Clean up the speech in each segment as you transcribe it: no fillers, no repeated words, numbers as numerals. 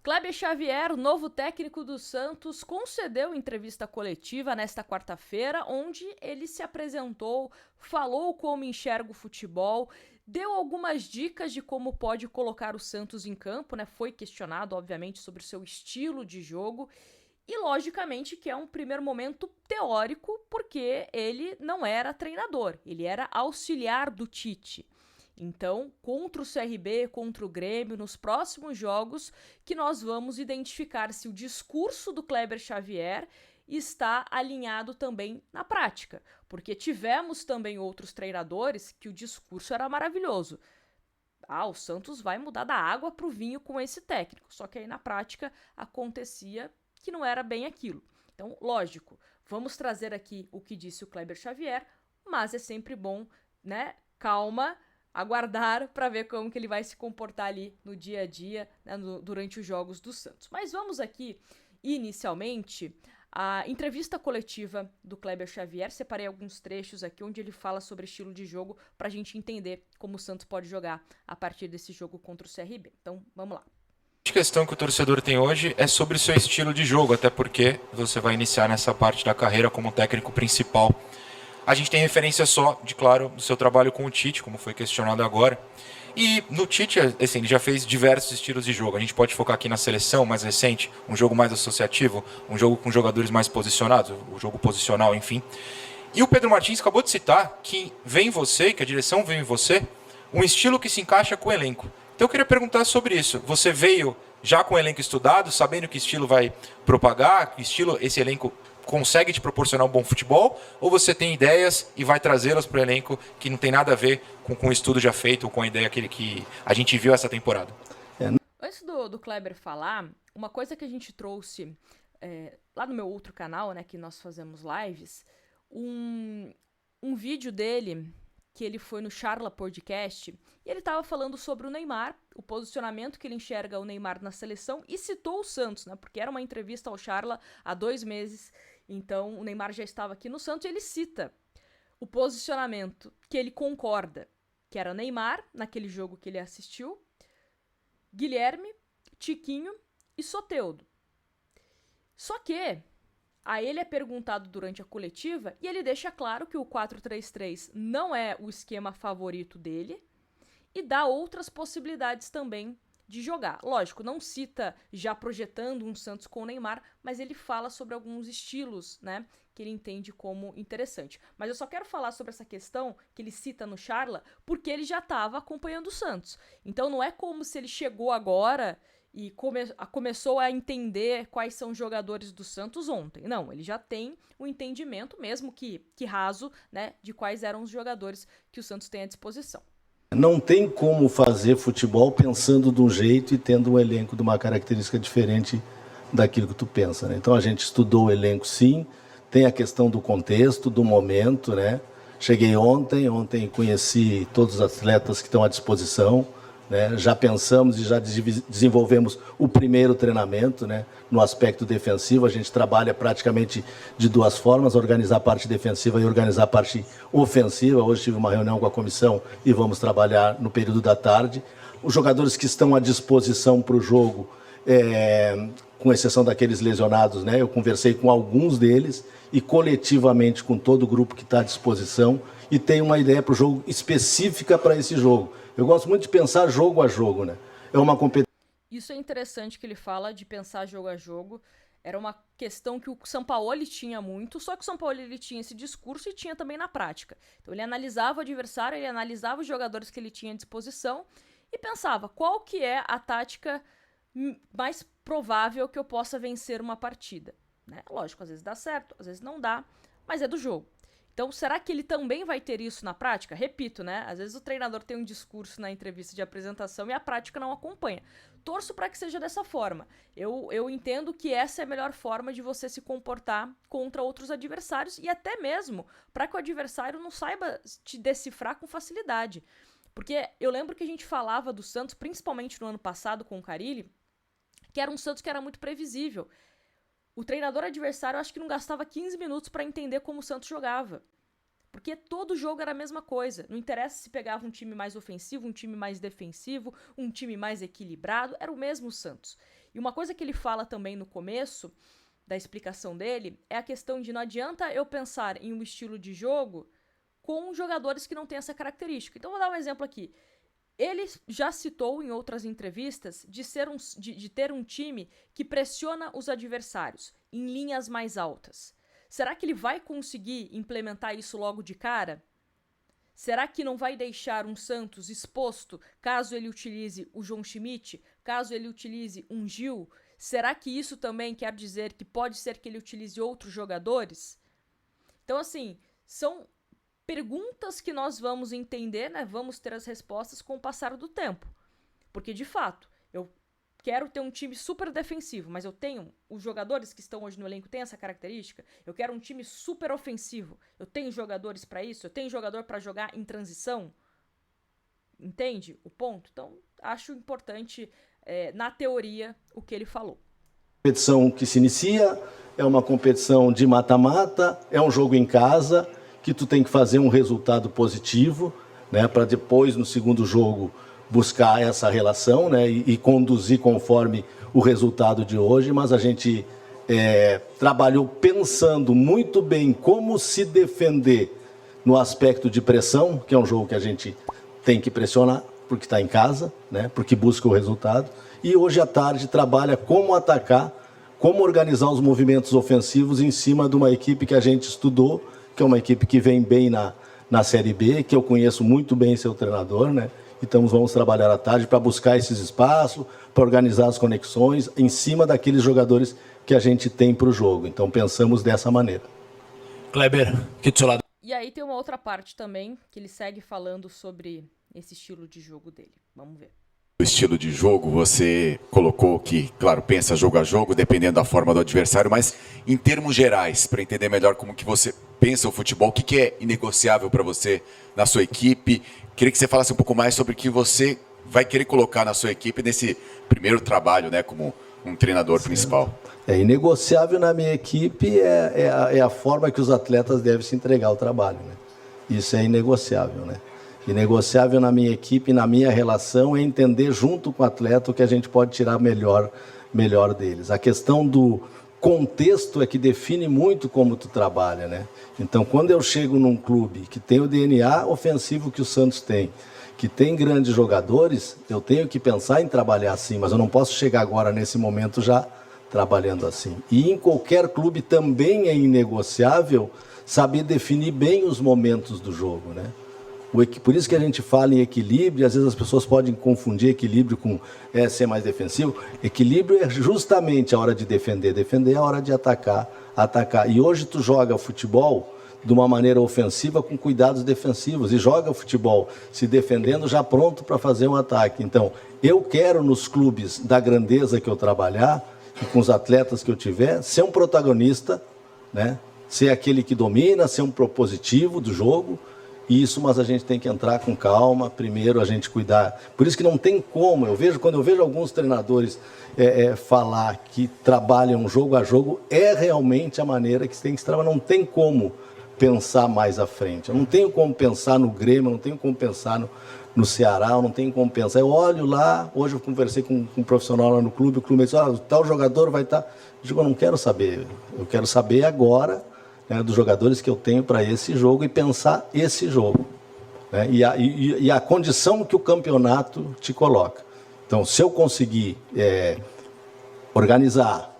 Kleber Xavier, o novo técnico do Santos, concedeu entrevista coletiva nesta quarta-feira, onde ele se apresentou, falou como enxerga o futebol, deu algumas dicas de como pode colocar o Santos em campo, né? Foi questionado, obviamente, sobre o seu estilo de jogo. E, logicamente, que é um primeiro momento teórico, porque ele não era treinador, ele era auxiliar do Tite. Então, contra o CRB, contra o Grêmio, nos próximos jogos, que nós vamos identificar se o discurso do Kleber Xavier está alinhado também na prática. Porque tivemos também outros treinadores que o discurso era maravilhoso. O Santos vai mudar da água para o vinho com esse técnico. Só que aí na prática acontecia que não era bem aquilo. Então, lógico, vamos trazer aqui o que disse o Kleber Xavier, mas é sempre bom, né? Calma, aguardar para ver como que ele vai se comportar ali no dia a dia, né, durante os jogos do Santos. Mas vamos aqui, inicialmente, a entrevista coletiva do Kleber Xavier. Separei alguns trechos aqui onde ele fala sobre estilo de jogo para a gente entender como o Santos pode jogar a partir desse jogo contra o CRB. Então, vamos lá. A questão que o torcedor tem hoje é sobre o seu estilo de jogo, até porque você vai iniciar nessa parte da carreira como técnico principal. A gente tem referência só, claro, do seu trabalho com o Tite, como foi questionado agora. E no Tite, assim, ele já fez diversos estilos de jogo. A gente pode focar aqui na seleção mais recente, um jogo mais associativo, um jogo com jogadores mais posicionados, o jogo posicional, enfim. E o Pedro Martins acabou de citar que vem em você, que a direção vem em você, um estilo que se encaixa com o elenco. Então eu queria perguntar sobre isso. Você veio já com o elenco estudado, sabendo que estilo vai propagar, que estilo esse elenco consegue te proporcionar um bom futebol, ou você tem ideias e vai trazê-las para o elenco que não tem nada a ver com o estudo já feito ou com a ideia que a gente viu essa temporada? Antes do Kleber falar, uma coisa que a gente trouxe lá no meu outro canal, né, que nós fazemos lives, um vídeo dele, que ele foi no Charla Podcast, e ele estava falando sobre o Neymar, o posicionamento que ele enxerga o Neymar na seleção, e citou o Santos, né, porque era uma entrevista ao Charla há 2 meses, então o Neymar já estava aqui no Santos, e ele cita o posicionamento que ele concorda, que era Neymar, naquele jogo que ele assistiu, Guilherme, Tiquinho e Soteldo. Só que aí ele é perguntado durante a coletiva e ele deixa claro que o 4-3-3 não é o esquema favorito dele e dá outras possibilidades também de jogar. Lógico, não cita já projetando um Santos com o Neymar, mas ele fala sobre alguns estilos, né, que ele entende como interessante. Mas eu só quero falar sobre essa questão que ele cita no Charla, porque ele já estava acompanhando o Santos. Então não é como se ele chegou agora e começou a entender quais são os jogadores do Santos ontem. Não, ele já tem um entendimento, mesmo que raso, né, de quais eram os jogadores que o Santos tem à disposição. Não tem como fazer futebol pensando de um jeito e tendo um elenco de uma característica diferente daquilo que tu pensa, né? Então a gente estudou o elenco, sim, tem a questão do contexto, do momento, né? Cheguei ontem conheci todos os atletas que estão à disposição, né? Já pensamos e já desenvolvemos o primeiro treinamento, né? No aspecto defensivo, a gente trabalha praticamente de 2 formas, organizar a parte defensiva e organizar a parte ofensiva. Hoje tive uma reunião com a comissão e vamos trabalhar no período da tarde. Os jogadores que estão à disposição para o jogo, com exceção daqueles lesionados, né? Eu conversei com alguns deles e coletivamente com todo o grupo que está à disposição e tem uma ideia para o jogo específica para esse jogo. Eu gosto muito de pensar jogo a jogo, né? É uma competência. Isso é interessante que ele fala de pensar jogo a jogo. Era uma questão que o Sampaoli tinha muito, só que o Sampaoli ele tinha esse discurso e tinha também na prática. Então ele analisava o adversário, ele analisava os jogadores que ele tinha à disposição e pensava qual que é a tática mais provável que eu possa vencer uma partida, né? Lógico, às vezes dá certo, às vezes não dá, mas é do jogo. Então, será que ele também vai ter isso na prática? Repito, né? Às vezes o treinador tem um discurso na entrevista de apresentação e a prática não acompanha. Torço para que seja dessa forma. Eu entendo que essa é a melhor forma de você se comportar contra outros adversários e até mesmo para que o adversário não saiba te decifrar com facilidade. Porque eu lembro que a gente falava do Santos, principalmente no ano passado com o Carille, que era um Santos que era muito previsível. O treinador adversário, eu acho que não gastava 15 minutos para entender como o Santos jogava. Porque todo jogo era a mesma coisa. Não interessa se pegava um time mais ofensivo, um time mais defensivo, um time mais equilibrado, era o mesmo Santos. E uma coisa que ele fala também no começo da explicação dele é a questão de não adianta eu pensar em um estilo de jogo com jogadores que não têm essa característica. Então vou dar um exemplo aqui. Ele já citou em outras entrevistas de ter um time que pressiona os adversários em linhas mais altas. Será que ele vai conseguir implementar isso logo de cara? Será que não vai deixar um Santos exposto caso ele utilize o João Schmidt, caso ele utilize um Gil? Será que isso também quer dizer que pode ser que ele utilize outros jogadores? Então, assim, são perguntas que nós vamos entender, né? Vamos ter as respostas com o passar do tempo. Porque, de fato, eu quero ter um time super defensivo, mas eu tenho os jogadores que estão hoje no elenco têm essa característica. Eu quero um time super ofensivo. Eu tenho jogadores para isso, eu tenho jogador para jogar em transição. Entende o ponto? Então, acho importante, na teoria, o que ele falou. Competição que se inicia, é uma competição de mata-mata, é um jogo em casa, que tu tem que fazer um resultado positivo, né, para depois, no segundo jogo, buscar essa relação, né, e conduzir conforme o resultado de hoje, mas a gente trabalhou pensando muito bem como se defender no aspecto de pressão, que é um jogo que a gente tem que pressionar, porque está em casa, né, porque busca o resultado, e hoje à tarde trabalha como atacar, como organizar os movimentos ofensivos em cima de uma equipe que a gente estudou, que é uma equipe que vem bem na Série B, que eu conheço muito bem seu treinador, né? Então vamos trabalhar à tarde para buscar esses espaços, para organizar as conexões em cima daqueles jogadores que a gente tem para o jogo. Então pensamos dessa maneira. Kleber, aqui do seu lado. E aí tem uma outra parte também, que ele segue falando sobre esse estilo de jogo dele. Vamos ver. O estilo de jogo, você colocou que, claro, pensa jogo a jogo, dependendo da forma do adversário, mas em termos gerais, para entender melhor como que você pensa o futebol, o que é inegociável para você na sua equipe, queria que você falasse um pouco mais sobre o que você vai querer colocar na sua equipe nesse primeiro trabalho, né, como um treinador principal. Inegociável na minha equipe é a forma que os atletas devem se entregar ao trabalho, né? Isso é inegociável, né? Inegociável na minha equipe, na minha relação, é entender junto com o atleta o que a gente pode tirar melhor deles. A questão do contexto é que define muito como tu trabalha, né? Então, quando eu chego num clube que tem o DNA ofensivo que o Santos tem, que tem grandes jogadores, eu tenho que pensar em trabalhar assim, mas eu não posso chegar agora, nesse momento, já trabalhando assim. E em qualquer clube também é inegociável saber definir bem os momentos do jogo, né? Por isso que a gente fala em equilíbrio, às vezes as pessoas podem confundir equilíbrio com ser mais defensivo. Equilíbrio é justamente a hora de defender, defender é a hora de atacar. E hoje tu joga futebol de uma maneira ofensiva com cuidados defensivos e joga futebol se defendendo já pronto para fazer um ataque. Então, eu quero nos clubes da grandeza que eu trabalhar e com os atletas que eu tiver, ser um protagonista, né? Ser aquele que domina, ser um propositivo do jogo. Isso, mas a gente tem que entrar com calma, primeiro a gente cuidar. Por isso que não tem como, quando eu vejo alguns treinadores falar que trabalham jogo a jogo, é realmente a maneira que se tem que se trabalhar. Não tem como pensar mais à frente. Eu não tenho como pensar no Grêmio, eu não tenho como pensar no Ceará, eu não tenho como pensar. Eu olho lá, hoje eu conversei com um profissional lá no clube, o clube disse, tal jogador vai estar... Eu digo, eu não quero saber, eu quero saber agora, né, dos jogadores que eu tenho para esse jogo e pensar esse jogo, né, e a condição que o campeonato te coloca. Então, se eu conseguir organizar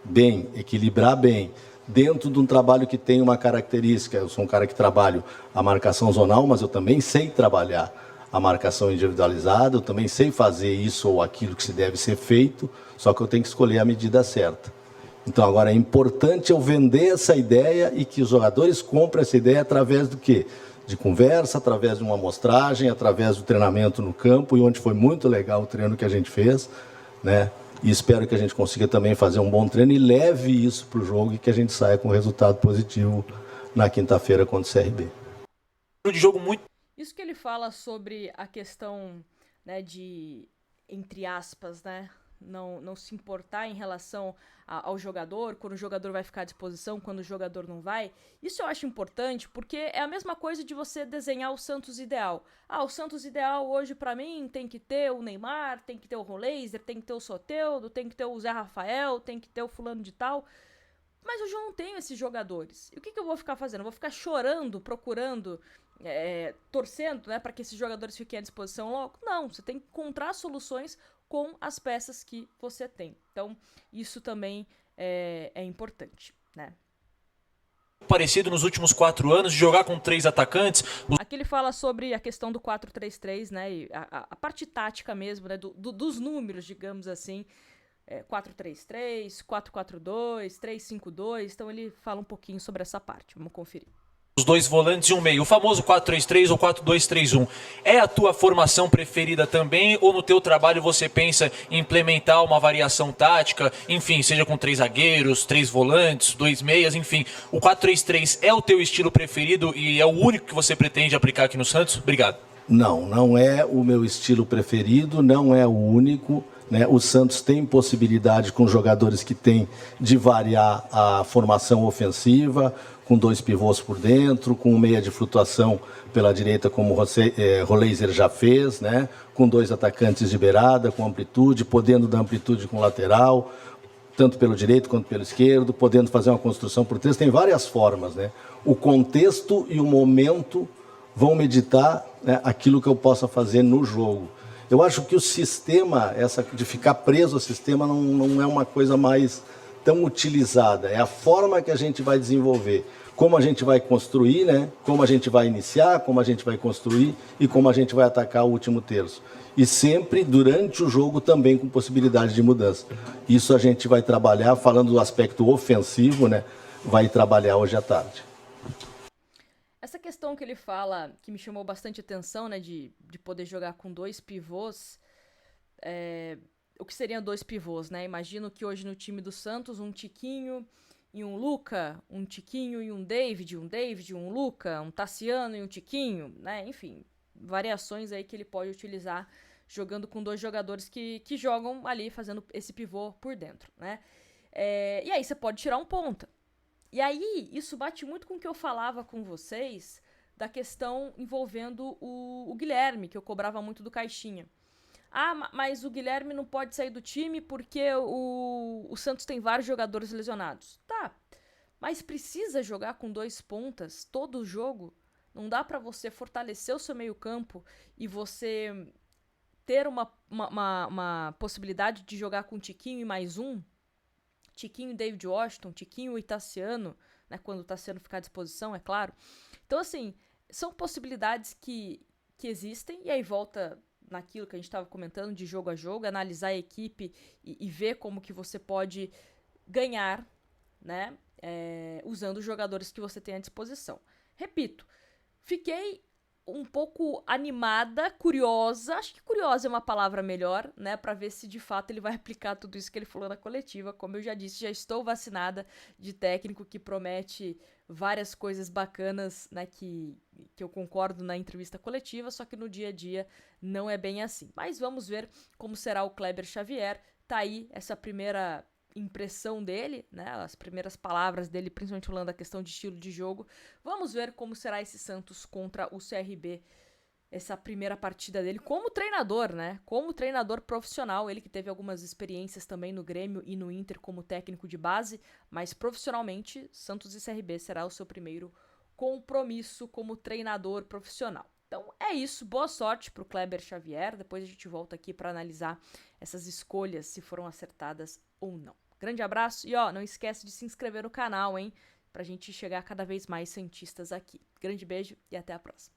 bem, equilibrar bem, dentro de um trabalho que tem uma característica, eu sou um cara que trabalho a marcação zonal, mas eu também sei trabalhar a marcação individualizada, eu também sei fazer isso ou aquilo que se deve ser feito, só que eu tenho que escolher a medida certa. Então, agora é importante eu vender essa ideia e que os jogadores comprem essa ideia através do quê? De conversa, através de uma amostragem, através do treinamento no campo, e onde foi muito legal o treino que a gente fez, né? E espero que a gente consiga também fazer um bom treino e leve isso para o jogo e que a gente saia com um resultado positivo na quinta-feira contra o CRB. De jogo muito... Isso que ele fala sobre a questão, né, de, entre aspas, né, não se importar em relação ao jogador, quando o jogador vai ficar à disposição, quando o jogador não vai. Isso eu acho importante, porque é a mesma coisa de você desenhar o Santos ideal. O Santos ideal hoje pra mim tem que ter o Neymar, tem que ter o Roleiser, tem que ter o Soteldo, tem que ter o Zé Rafael, tem que ter o fulano de tal. Mas hoje eu não tenho esses jogadores. E o que eu vou ficar fazendo? Eu vou ficar chorando, procurando, torcendo, né, para que esses jogadores fiquem à disposição logo? Não, você tem que encontrar soluções com as peças que você tem. Então, isso também é importante, né? Parecido nos últimos 4 anos, de jogar com 3 atacantes. Aqui ele fala sobre a questão do 4-3-3, né, e a parte tática mesmo, né, dos números, digamos assim, 4-3-3, 4-4-2, 3-5-2, então ele fala um pouquinho sobre essa parte, vamos conferir. Os 2 volantes e um meio, o famoso 4-3-3 ou 4-2-3-1. É a tua formação preferida também, ou no teu trabalho você pensa em implementar uma variação tática, enfim, seja com 3 zagueiros, 3 volantes, 2 meias, enfim. O 4-3-3 é o teu estilo preferido e é o único que você pretende aplicar aqui no Santos? Obrigado. Não é o meu estilo preferido, não é o único, né? O Santos tem possibilidade, com jogadores que tem, de variar a formação ofensiva, com 2 pivôs por dentro, com um meia de flutuação pela direita, como o Roleiser já fez, né? Com 2 atacantes de beirada, com amplitude, podendo dar amplitude com lateral, tanto pelo direito quanto pelo esquerdo, podendo fazer uma construção por três. Tem várias formas, né? O contexto e o momento vão meditar, né, aquilo que eu possa fazer no jogo. Eu acho que o sistema, essa de ficar preso ao sistema, não é uma coisa mais tão utilizada. É a forma que a gente vai desenvolver, como a gente vai construir, né? Como a gente vai iniciar, como a gente vai construir e como a gente vai atacar o último terço. E sempre, durante o jogo, também com possibilidade de mudança. Isso a gente vai trabalhar, falando do aspecto ofensivo, né? Vai trabalhar hoje à tarde. Essa questão que ele fala, que me chamou bastante atenção, né, de poder jogar com 2 pivôs, o que seriam 2 pivôs, né? Imagino que hoje no time do Santos, um Tiquinho e um Luca, um Tiquinho e um David, um Luca, um Tassiano e um Tiquinho, né? Enfim, variações aí que ele pode utilizar jogando com 2 jogadores que jogam ali, fazendo esse pivô por dentro, né? E aí você pode tirar um ponta. E aí, isso bate muito com o que eu falava com vocês da questão envolvendo o Guilherme, que eu cobrava muito do Caixinha. Mas o Guilherme não pode sair do time porque o Santos tem vários jogadores lesionados. Tá, mas precisa jogar com 2 pontas todo o jogo? Não dá pra você fortalecer o seu meio-campo e você ter uma possibilidade de jogar com Tiquinho e mais um? Tiquinho e David Washington, Tiquinho e Tassiano, né, quando o Tassiano ficar à disposição, é claro. Então, assim, são possibilidades que existem, e aí volta naquilo que a gente estava comentando de jogo a jogo, analisar a equipe e ver como que você pode ganhar, né, usando os jogadores que você tem à disposição. Repito, fiquei um pouco animada, curiosa, acho que curiosa é uma palavra melhor, né, pra ver se de fato ele vai aplicar tudo isso que ele falou na coletiva. Como eu já disse, já estou vacinada de técnico que promete várias coisas bacanas, né, que eu concordo na entrevista coletiva, só que no dia a dia não é bem assim. Mas vamos ver como será o Kleber Xavier. Tá aí essa primeira impressão dele, né, as primeiras palavras dele, principalmente falando da questão de estilo de jogo. Vamos ver como será esse Santos contra o CRB, essa primeira partida dele como treinador, né, como treinador profissional, ele que teve algumas experiências também no Grêmio e no Inter como técnico de base, mas profissionalmente, Santos e CRB será o seu primeiro compromisso como treinador profissional. Então é isso, boa sorte pro Kleber Xavier, depois a gente volta aqui para analisar essas escolhas, se foram acertadas ou não. Grande abraço e não esquece de se inscrever no canal, hein? Pra gente chegar a cada vez mais cientistas aqui. Grande beijo e até a próxima.